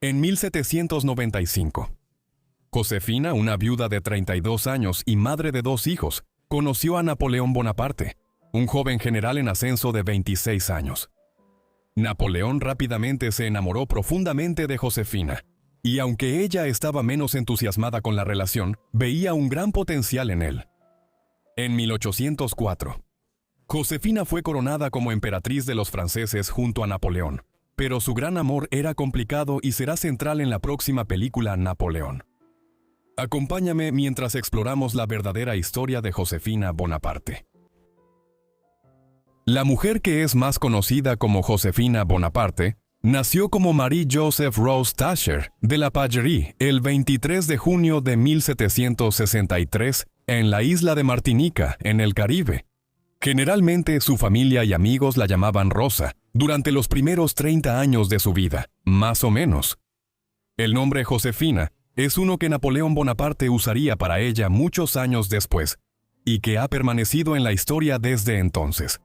En 1795, Josefina, una viuda de 32 años y madre de 2 hijos, conoció a Napoleón Bonaparte, un joven general en ascenso de 26 años. Napoleón rápidamente se enamoró profundamente de Josefina, y aunque ella estaba menos entusiasmada con la relación, veía un gran potencial en él. En 1804, Josefina fue coronada como emperatriz de los franceses junto a Napoleón, pero su gran amor era complicado y será central en la próxima película Napoleón. Acompáñame mientras exploramos la verdadera historia de Josefina Bonaparte. La mujer que es más conocida como Josefina Bonaparte nació como Marie-Joseph Rose Tacher de la Pagerie el 23 de junio de 1763 en la isla de Martinica, en el Caribe. Generalmente su familia y amigos la llamaban Rosa durante los primeros 30 años de su vida, más o menos. El nombre Josefina es uno que Napoleón Bonaparte usaría para ella muchos años después, y que ha permanecido en la historia desde entonces.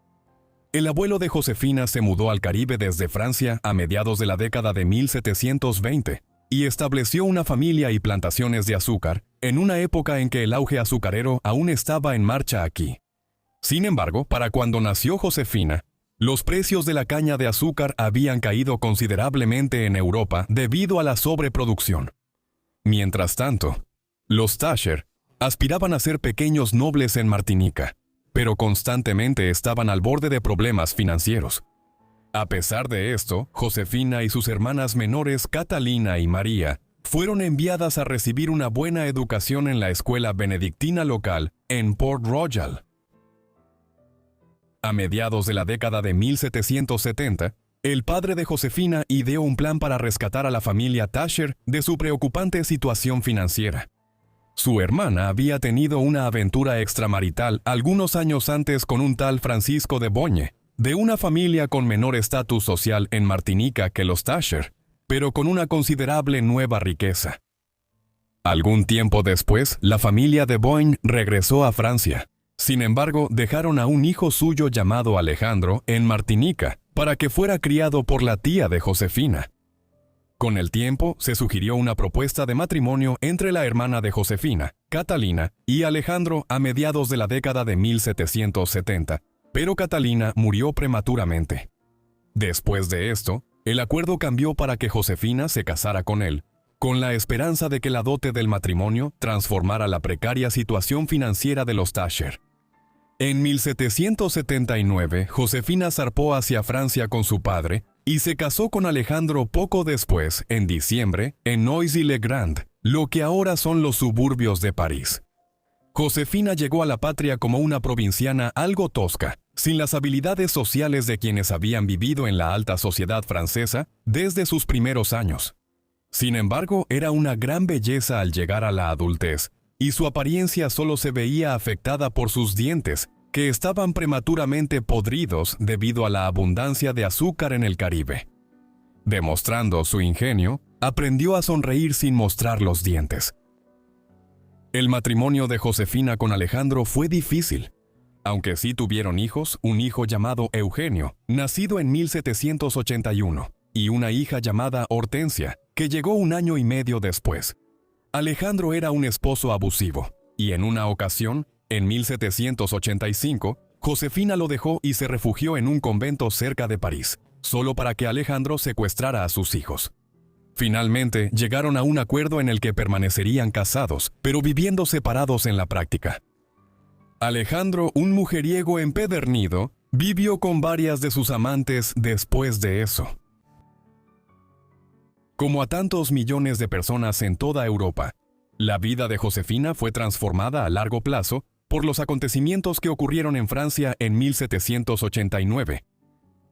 El abuelo de Josefina se mudó al Caribe desde Francia a mediados de la década de 1720 y estableció una familia y plantaciones de azúcar en una época en que el auge azucarero aún estaba en marcha aquí. Sin embargo, para cuando nació Josefina, los precios de la caña de azúcar habían caído considerablemente en Europa debido a la sobreproducción. Mientras tanto, los Tacher aspiraban a ser pequeños nobles en Martinica, pero constantemente estaban al borde de problemas financieros. A pesar de esto, Josefina y sus hermanas menores Catalina y María fueron enviadas a recibir una buena educación en la escuela benedictina local en Port Royal. A mediados de la década de 1770, el padre de Josefina ideó un plan para rescatar a la familia Tacher de su preocupante situación financiera. Su hermana había tenido una aventura extramarital algunos años antes con un tal Francisco de Bogne, de una familia con menor estatus social en Martinica que los Tacher, pero con una considerable nueva riqueza. Algún tiempo después, la familia de Bogne regresó a Francia. Sin embargo, dejaron a un hijo suyo llamado Alejandro en Martinica para que fuera criado por la tía de Josefina. Con el tiempo, se sugirió una propuesta de matrimonio entre la hermana de Josefina, Catalina, y Alejandro a mediados de la década de 1770, pero Catalina murió prematuramente. Después de esto, el acuerdo cambió para que Josefina se casara con él, con la esperanza de que la dote del matrimonio transformara la precaria situación financiera de los Tacher. En 1779, Josefina zarpó hacia Francia con su padre y se casó con Alejandro poco después, en diciembre, en Noisy-le-Grand, lo que ahora son los suburbios de París. Josefina llegó a la patria como una provinciana algo tosca, sin las habilidades sociales de quienes habían vivido en la alta sociedad francesa desde sus primeros años. Sin embargo, era una gran belleza al llegar a la adultez, y su apariencia solo se veía afectada por sus dientes, que estaban prematuramente podridos debido a la abundancia de azúcar en el Caribe. Demostrando su ingenio, aprendió a sonreír sin mostrar los dientes. El matrimonio de Josefina con Alejandro fue difícil. Aunque sí tuvieron hijos, un hijo llamado Eugenio, nacido en 1781, y una hija llamada Hortensia, que llegó 1 año y medio después. Alejandro era un esposo abusivo, y en una ocasión, en 1785, Josefina lo dejó y se refugió en un convento cerca de París, solo para que Alejandro secuestrara a sus hijos. Finalmente, llegaron a un acuerdo en el que permanecerían casados, pero viviendo separados en la práctica. Alejandro, un mujeriego empedernido, vivió con varias de sus amantes después de eso. Como a tantos millones de personas en toda Europa, la vida de Josefina fue transformada a largo plazo por los acontecimientos que ocurrieron en Francia en 1789.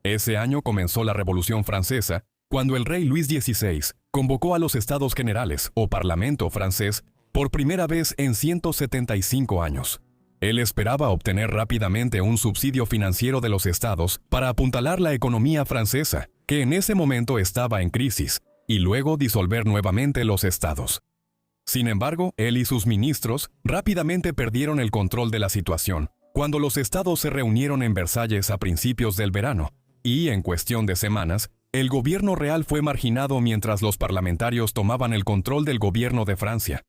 Ese año comenzó la Revolución Francesa, cuando el rey Luis XVI convocó a los Estados Generales, o Parlamento francés, por primera vez en 175 años. Él esperaba obtener rápidamente un subsidio financiero de los estados para apuntalar la economía francesa, que en ese momento estaba en crisis, y luego disolver nuevamente los estados. Sin embargo, él y sus ministros rápidamente perdieron el control de la situación, cuando los estados se reunieron en Versalles a principios del verano, y en cuestión de semanas, el gobierno real fue marginado mientras los parlamentarios tomaban el control del gobierno de Francia.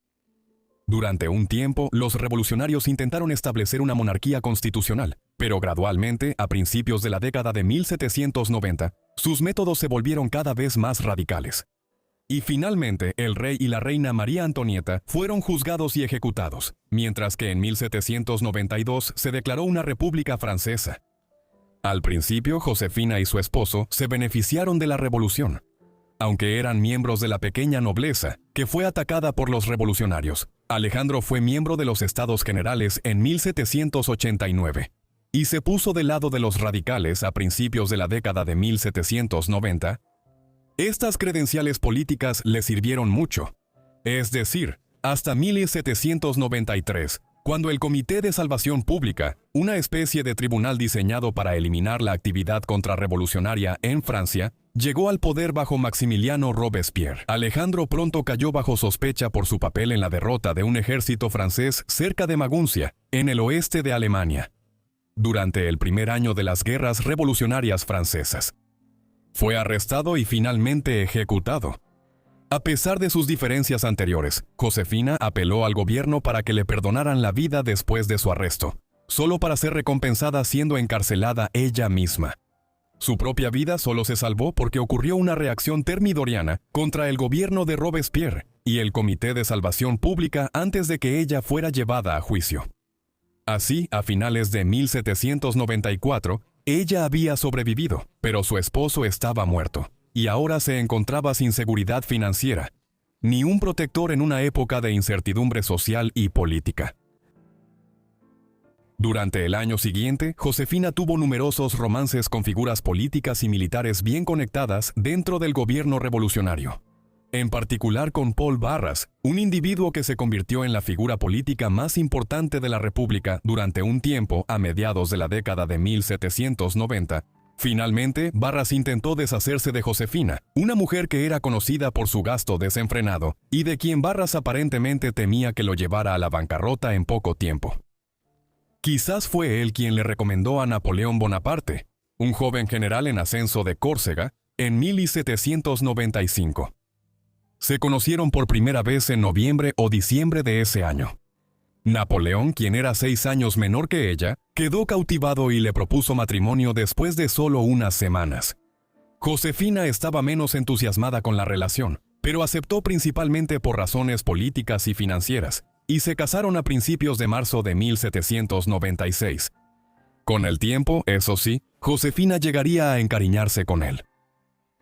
Durante un tiempo, los revolucionarios intentaron establecer una monarquía constitucional, pero gradualmente, a principios de la década de 1790, sus métodos se volvieron cada vez más radicales. Y finalmente, el rey y la reina María Antonieta fueron juzgados y ejecutados, mientras que en 1792 se declaró una república francesa. Al principio, Josefina y su esposo se beneficiaron de la revolución, aunque eran miembros de la pequeña nobleza, que fue atacada por los revolucionarios. Alejandro fue miembro de los Estados Generales en 1789 y se puso del lado de los radicales a principios de la década de 1790. Estas credenciales políticas le sirvieron mucho, es decir, hasta 1793, cuando el Comité de Salvación Pública, una especie de tribunal diseñado para eliminar la actividad contrarrevolucionaria en Francia, llegó al poder bajo Maximiliano Robespierre. Alejandro pronto cayó bajo sospecha por su papel en la derrota de un ejército francés cerca de Maguncia, en el oeste de Alemania, durante el primer año de las guerras revolucionarias francesas. Fue arrestado y finalmente ejecutado. A pesar de sus diferencias anteriores, Josefina apeló al gobierno para que le perdonaran la vida después de su arresto, solo para ser recompensada siendo encarcelada ella misma. Su propia vida solo se salvó porque ocurrió una reacción termidoriana contra el gobierno de Robespierre y el Comité de Salvación Pública antes de que ella fuera llevada a juicio. Así, a finales de 1794, ella había sobrevivido, pero su esposo estaba muerto, y ahora se encontraba sin seguridad financiera, ni un protector en una época de incertidumbre social y política. Durante el año siguiente, Josefina tuvo numerosos romances con figuras políticas y militares bien conectadas dentro del gobierno revolucionario. En particular con Paul Barras, un individuo que se convirtió en la figura política más importante de la República durante un tiempo a mediados de la década de 1790. Finalmente, Barras intentó deshacerse de Josefina, una mujer que era conocida por su gasto desenfrenado y de quien Barras aparentemente temía que lo llevara a la bancarrota en poco tiempo. Quizás fue él quien le recomendó a Napoleón Bonaparte, un joven general en ascenso de Córcega, en 1795. Se conocieron por primera vez en noviembre o diciembre de ese año. Napoleón, quien era 6 años menor que ella, quedó cautivado y le propuso matrimonio después de solo unas semanas. Josefina estaba menos entusiasmada con la relación, pero aceptó principalmente por razones políticas y financieras, y se casaron a principios de marzo de 1796. Con el tiempo, eso sí, Josefina llegaría a encariñarse con él.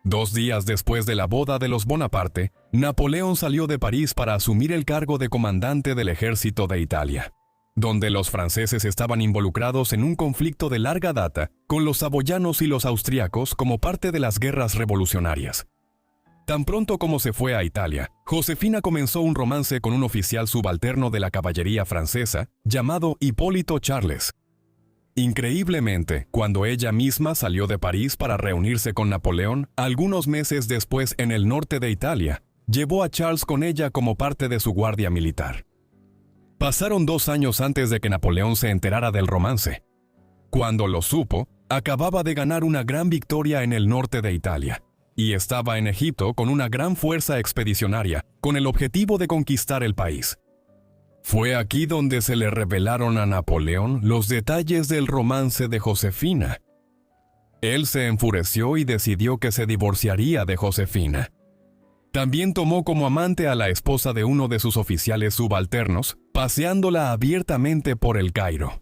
2 días después de la boda de los Bonaparte, Napoleón salió de París para asumir el cargo de comandante del ejército de Italia, donde los franceses estaban involucrados en un conflicto de larga data con los saboyanos y los austriacos como parte de las guerras revolucionarias. Tan pronto como se fue a Italia, Josefina comenzó un romance con un oficial subalterno de la caballería francesa llamado Hipólito Charles. Increíblemente, cuando ella misma salió de París para reunirse con Napoleón, algunos meses después en el norte de Italia, llevó a Charles con ella como parte de su guardia militar. Pasaron 2 años antes de que Napoleón se enterara del romance. Cuando lo supo, acababa de ganar una gran victoria en el norte de Italia, y estaba en Egipto con una gran fuerza expedicionaria, con el objetivo de conquistar el país. Fue aquí donde se le revelaron a Napoleón los detalles del romance de Josefina. Él se enfureció y decidió que se divorciaría de Josefina. También tomó como amante a la esposa de uno de sus oficiales subalternos, paseándola abiertamente por el Cairo,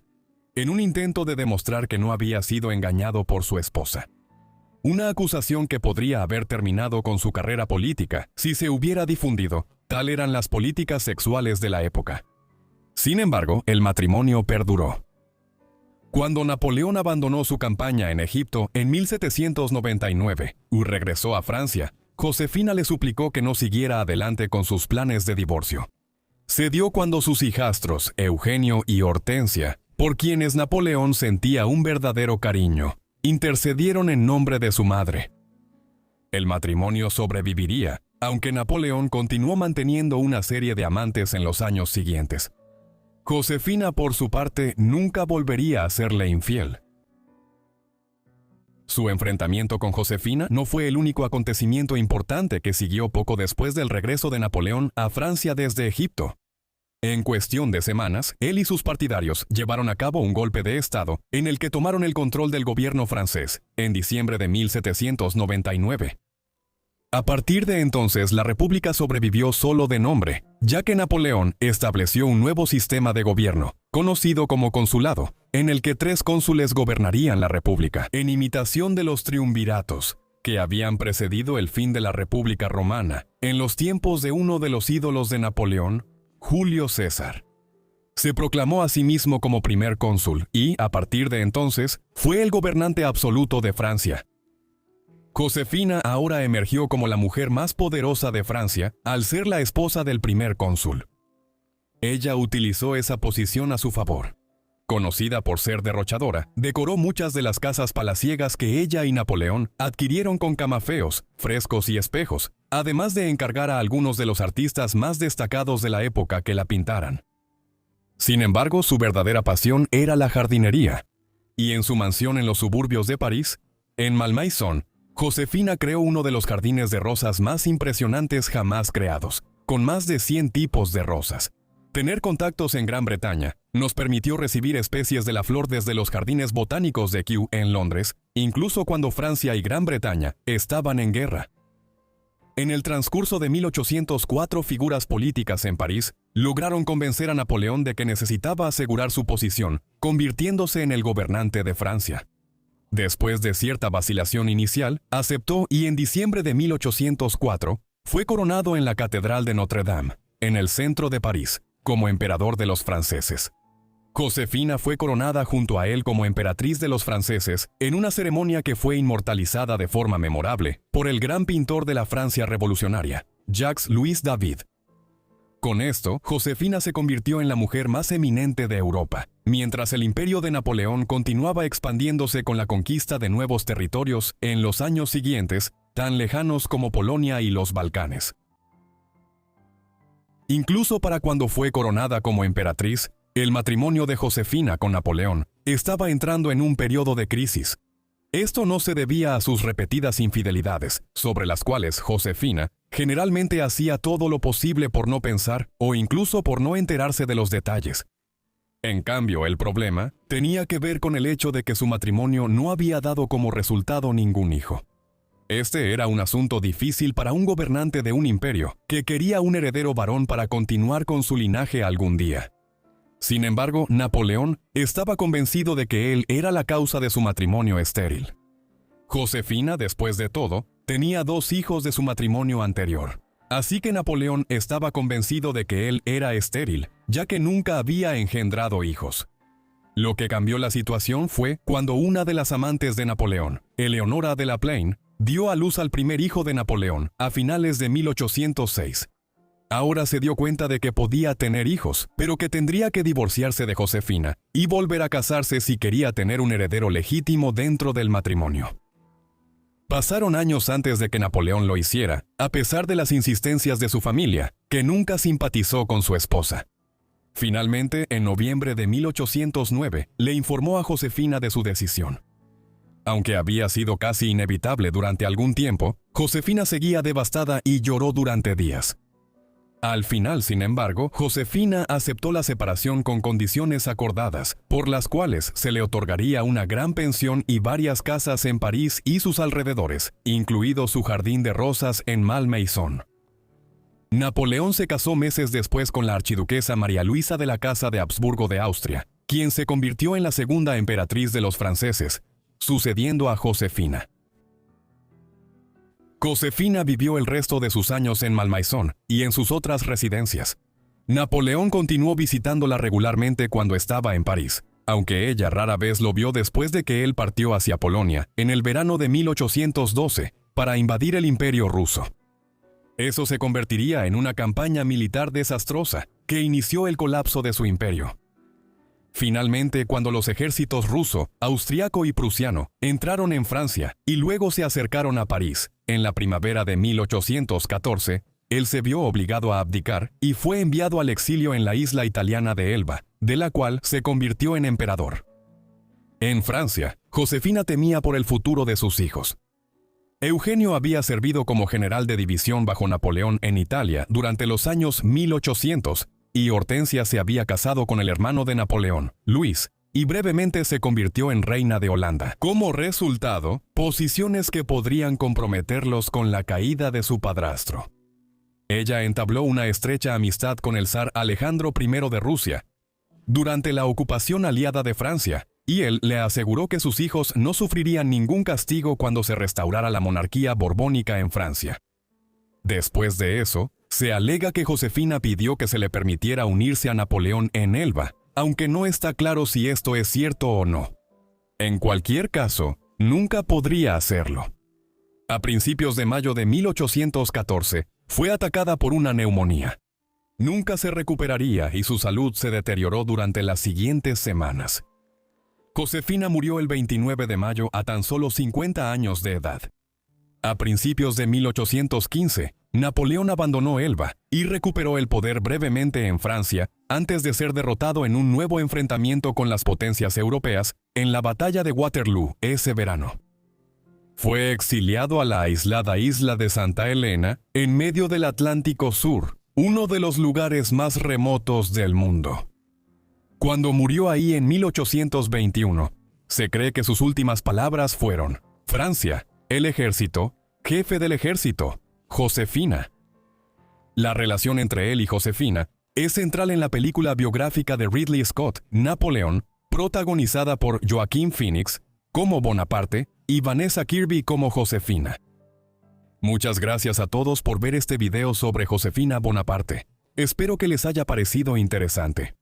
en un intento de demostrar que no había sido engañado por su esposa. Una acusación que podría haber terminado con su carrera política si se hubiera difundido, tal eran las políticas sexuales de la época. Sin embargo, el matrimonio perduró. Cuando Napoleón abandonó su campaña en Egipto en 1799 y regresó a Francia, Josefina le suplicó que no siguiera adelante con sus planes de divorcio. Cedió cuando sus hijastros, Eugenio y Hortensia, por quienes Napoleón sentía un verdadero cariño, intercedieron en nombre de su madre. El matrimonio sobreviviría, aunque Napoleón continuó manteniendo una serie de amantes en los años siguientes. Josefina, por su parte, nunca volvería a serle infiel. Su enfrentamiento con Josefina no fue el único acontecimiento importante que siguió poco después del regreso de Napoleón a Francia desde Egipto. En cuestión de semanas, él y sus partidarios llevaron a cabo un golpe de Estado en el que tomaron el control del gobierno francés en diciembre de 1799. A partir de entonces, la República sobrevivió solo de nombre, ya que Napoleón estableció un nuevo sistema de gobierno, conocido como consulado, en el que 3 cónsules gobernarían la República, en imitación de los triunviratos, que habían precedido el fin de la República Romana, en los tiempos de uno de los ídolos de Napoleón, Julio César. Se proclamó a sí mismo como primer cónsul y, a partir de entonces, fue el gobernante absoluto de Francia. Josefina ahora emergió como la mujer más poderosa de Francia al ser la esposa del primer cónsul. Ella utilizó esa posición a su favor. Conocida por ser derrochadora, decoró muchas de las casas palaciegas que ella y Napoleón adquirieron con camafeos, frescos y espejos, además de encargar a algunos de los artistas más destacados de la época que la pintaran. Sin embargo, su verdadera pasión era la jardinería, y en su mansión en los suburbios de París, en Malmaison, Josefina creó uno de los jardines de rosas más impresionantes jamás creados, con más de 100 tipos de rosas. Tener contactos en Gran Bretaña nos permitió recibir especies de la flor desde los jardines botánicos de Kew en Londres, incluso cuando Francia y Gran Bretaña estaban en guerra. En el transcurso de 1804, figuras políticas en París lograron convencer a Napoleón de que necesitaba asegurar su posición, convirtiéndose en el gobernante de Francia. Después de cierta vacilación inicial, aceptó y en diciembre de 1804 fue coronado en la Catedral de Notre Dame, en el centro de París, como emperador de los franceses. Josefina fue coronada junto a él como emperatriz de los franceses en una ceremonia que fue inmortalizada de forma memorable por el gran pintor de la Francia revolucionaria, Jacques-Louis David. Con esto, Josefina se convirtió en la mujer más eminente de Europa, mientras el imperio de Napoleón continuaba expandiéndose con la conquista de nuevos territorios en los años siguientes, tan lejanos como Polonia y los Balcanes. Incluso para cuando fue coronada como emperatriz, el matrimonio de Josefina con Napoleón estaba entrando en un periodo de crisis. Esto no se debía a sus repetidas infidelidades, sobre las cuales Josefina generalmente hacía todo lo posible por no pensar o incluso por no enterarse de los detalles. En cambio, el problema tenía que ver con el hecho de que su matrimonio no había dado como resultado ningún hijo. Este era un asunto difícil para un gobernante de un imperio que quería un heredero varón para continuar con su linaje algún día. Sin embargo, Napoleón estaba convencido de que él era la causa de su matrimonio estéril. Josefina, después de todo, tenía 2 hijos de su matrimonio anterior. Así que Napoleón estaba convencido de que él era estéril, ya que nunca había engendrado hijos. Lo que cambió la situación fue cuando una de las amantes de Napoleón, Eleonora de la Plaine, dio a luz al primer hijo de Napoleón a finales de 1806. Ahora se dio cuenta de que podía tener hijos, pero que tendría que divorciarse de Josefina y volver a casarse si quería tener un heredero legítimo dentro del matrimonio. Pasaron años antes de que Napoleón lo hiciera, a pesar de las insistencias de su familia, que nunca simpatizó con su esposa. Finalmente, en noviembre de 1809, le informó a Josefina de su decisión. Aunque había sido casi inevitable durante algún tiempo, Josefina seguía devastada y lloró durante días. Al final, sin embargo, Josefina aceptó la separación con condiciones acordadas, por las cuales se le otorgaría una gran pensión y varias casas en París y sus alrededores, incluido su jardín de rosas en Malmaison. Napoleón se casó meses después con la archiduquesa María Luisa de la Casa de Habsburgo de Austria, quien se convirtió en la segunda emperatriz de los franceses, sucediendo a Josefina. Josefina vivió el resto de sus años en Malmaison y en sus otras residencias. Napoleón continuó visitándola regularmente cuando estaba en París, aunque ella rara vez lo vio después de que él partió hacia Polonia en el verano de 1812 para invadir el Imperio ruso. Eso se convertiría en una campaña militar desastrosa que inició el colapso de su imperio. Finalmente, cuando los ejércitos ruso, austriaco y prusiano entraron en Francia y luego se acercaron a París, en la primavera de 1814, él se vio obligado a abdicar y fue enviado al exilio en la isla italiana de Elba, de la cual se convirtió en emperador. En Francia, Josefina temía por el futuro de sus hijos. Eugenio había servido como general de división bajo Napoleón en Italia durante los años 1800 y Hortensia se había casado con el hermano de Napoleón, Luis, y brevemente se convirtió en reina de Holanda. Como resultado, posiciones que podrían comprometerlos con la caída de su padrastro. Ella entabló una estrecha amistad con el zar Alejandro I de Rusia durante la ocupación aliada de Francia, y él le aseguró que sus hijos no sufrirían ningún castigo cuando se restaurara la monarquía borbónica en Francia. Después de eso, se alega que Josefina pidió que se le permitiera unirse a Napoleón en Elba, aunque no está claro si esto es cierto o no. En cualquier caso, nunca podría hacerlo. A principios de mayo de 1814, fue atacada por una neumonía. Nunca se recuperaría y su salud se deterioró durante las siguientes semanas. Josefina murió el 29 de mayo a tan solo 50 años de edad. A principios de 1815, Napoleón abandonó Elba y recuperó el poder brevemente en Francia antes de ser derrotado en un nuevo enfrentamiento con las potencias europeas en la batalla de Waterloo ese verano. Fue exiliado a la aislada isla de Santa Elena en medio del Atlántico Sur, uno de los lugares más remotos del mundo. Cuando murió ahí en 1821, se cree que sus últimas palabras fueron: Francia, el ejército, jefe del ejército, Josefina. La relación entre él y Josefina es central en la película biográfica de Ridley Scott, Napoleón, protagonizada por Joaquin Phoenix como Bonaparte y Vanessa Kirby como Josefina. Muchas gracias a todos por ver este video sobre Josefina Bonaparte. Espero que les haya parecido interesante.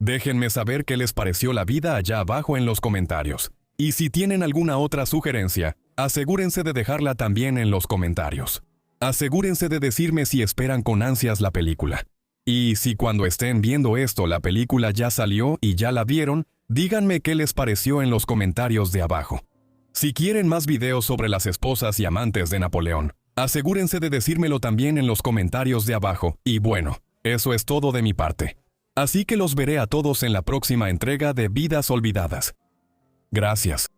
Déjenme saber qué les pareció la vida allá abajo en los comentarios. Y si tienen alguna otra sugerencia, asegúrense de dejarla también en los comentarios. Asegúrense de decirme si esperan con ansias la película. Y si cuando estén viendo esto la película ya salió y ya la vieron, díganme qué les pareció en los comentarios de abajo. Si quieren más videos sobre las esposas y amantes de Napoleón, asegúrense de decírmelo también en los comentarios de abajo. Y bueno, eso es todo de mi parte. Así que los veré a todos en la próxima entrega de Vidas Olvidadas. Gracias.